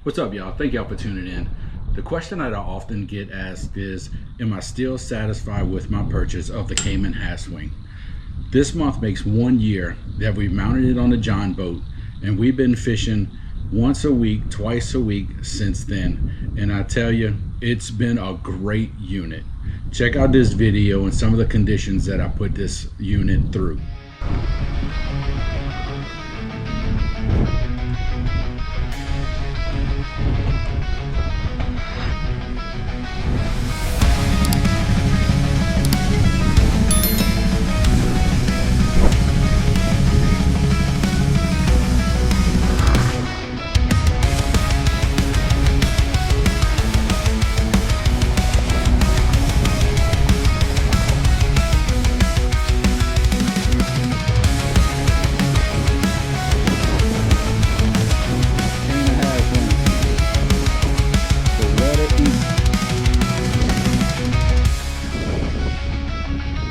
What's up, y'all? Thank y'all for tuning in. The question that I often get asked is, am I still satisfied with my purchase of the Cayman Hatchwing? This month makes 1 year that we've mounted it on the John boat, and we've been fishing once a week, twice a week since then. And I tell you, it's been a great unit. Check out this video and some of the conditions that I put this unit through.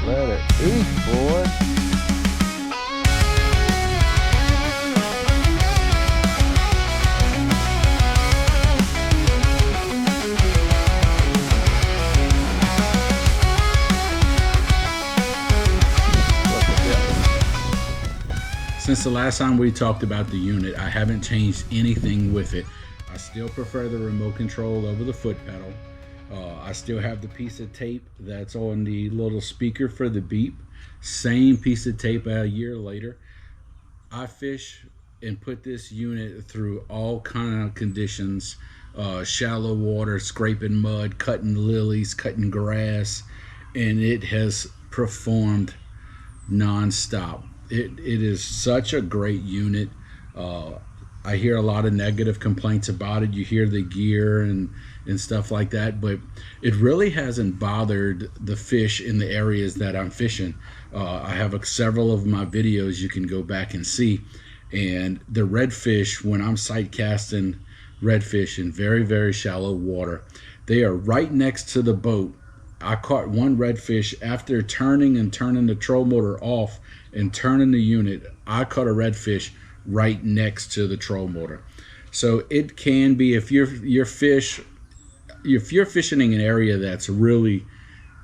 Let it eat, boy. Since the last time we talked about the unit, I haven't changed anything with it. I still prefer the remote control over the foot pedal. I still have the piece of tape that's on the little speaker for the beep. Same piece of tape a year later. I fish and put this unit through all kind of conditions. Shallow water, scraping mud, cutting lilies, cutting grass, and it has performed non-stop. It is such a great unit. I hear a lot of negative complaints about it. You hear the gear and stuff like that, but it really hasn't bothered the fish in the areas that I'm fishing. I have several of my videos you can go back and see, and the redfish, when I'm sight casting redfish in very, very shallow water, they are right next to the boat. I caught one redfish after turning the trolling motor off and turning the unit. I caught a redfish right next to the trolling motor. So it can be, if you're fishing in an area that's really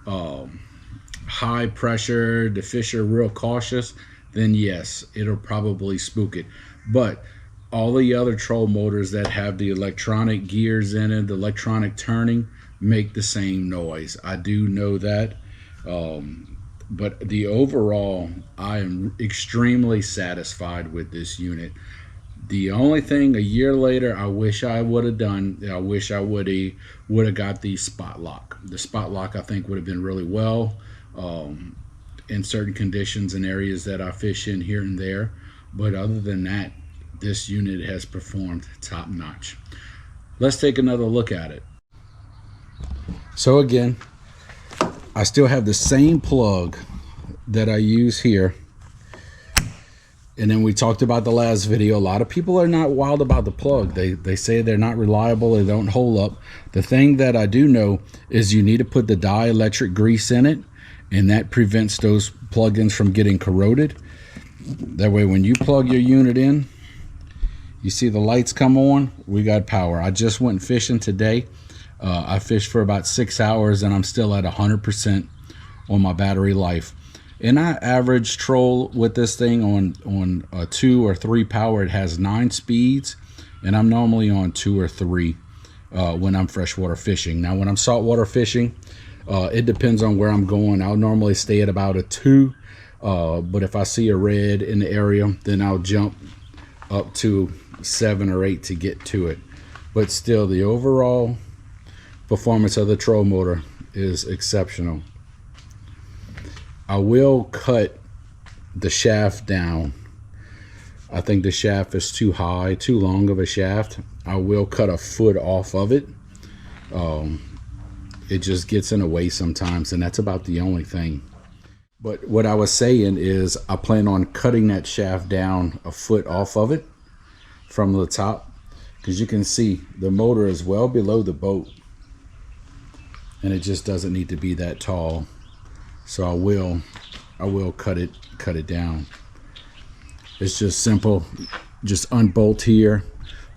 high pressure, the fish are real cautious, then yes, it'll probably spook it. But all the other troll motors that have the electronic gears in it, the electronic turning, make the same noise. I do know that. But the overall, I am extremely satisfied with this unit. The only thing a year later I wish I would have done, I wish I would have got the spot lock. The spot lock I think would have been really well in certain conditions and areas that I fish in here and there. But other than that, this unit has performed top notch. Let's take another look at it. So again, I still have the same plug that I use here. And then we talked about the last video. A lot of people are not wild about the plug. They say they're not reliable, they don't hold up. The thing that I do know is you need to put the dielectric grease in it, and that prevents those plugins from getting corroded. That way when you plug your unit in, you see the lights come on, we got power. I just went fishing today. I fished for about 6 hours and I'm still at 100% on my battery life. And I average troll with this thing on a 2 or 3 power. It has 9 speeds, and I'm normally on 2 or 3 when I'm freshwater fishing. Now when I'm saltwater fishing, it depends on where I'm going. I'll normally stay at about a 2, but if I see a red in the area, then I'll jump up to 7 or 8 to get to it. But still, the overall performance of the troll motor is exceptional. I will cut the shaft down. I think the shaft is too high, too long of a shaft. I will cut a foot off of it. It just gets in the way sometimes, and that's about the only thing. But what I was saying is I plan on cutting that shaft down a foot off of it from the top, because you can see the motor is well below the boat, and it just doesn't need to be that tall. So I will cut it down. It's just simple. Just unbolt here,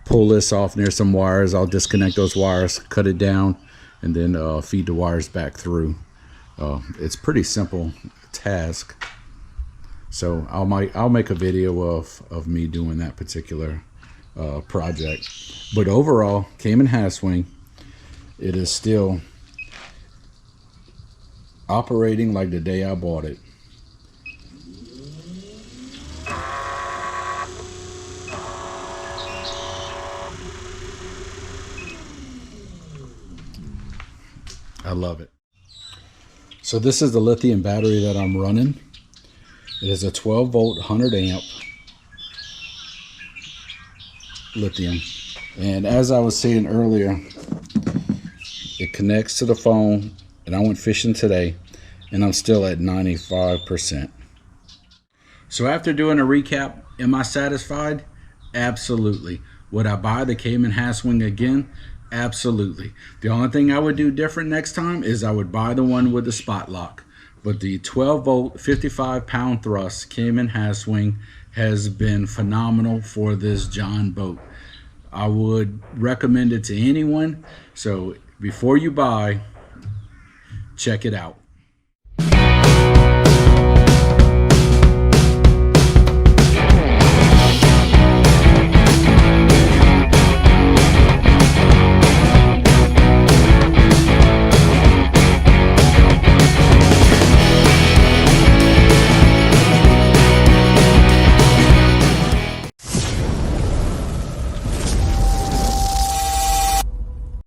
pull this off near some wires. I'll disconnect those wires, cut it down, and then feed the wires back through. It's pretty simple task. So I'll make a video of me doing that particular project. But overall, Cayman Half-Swing, it is still operating like the day I bought it. I love it. So this is the lithium battery that I'm running. It is a 12 volt 100 amp lithium, and as I was saying earlier, it connects to the phone, and I went fishing today and I'm still at 95%. So after doing a recap, am I satisfied? Absolutely. Would I buy the Cayman Half-Swing again? Absolutely. The only thing I would do different next time is I would buy the one with the spot lock. But the 12 volt 55 pound thrust Cayman Half-Swing has been phenomenal for this John boat. I would recommend it to anyone. So before you buy, check it out.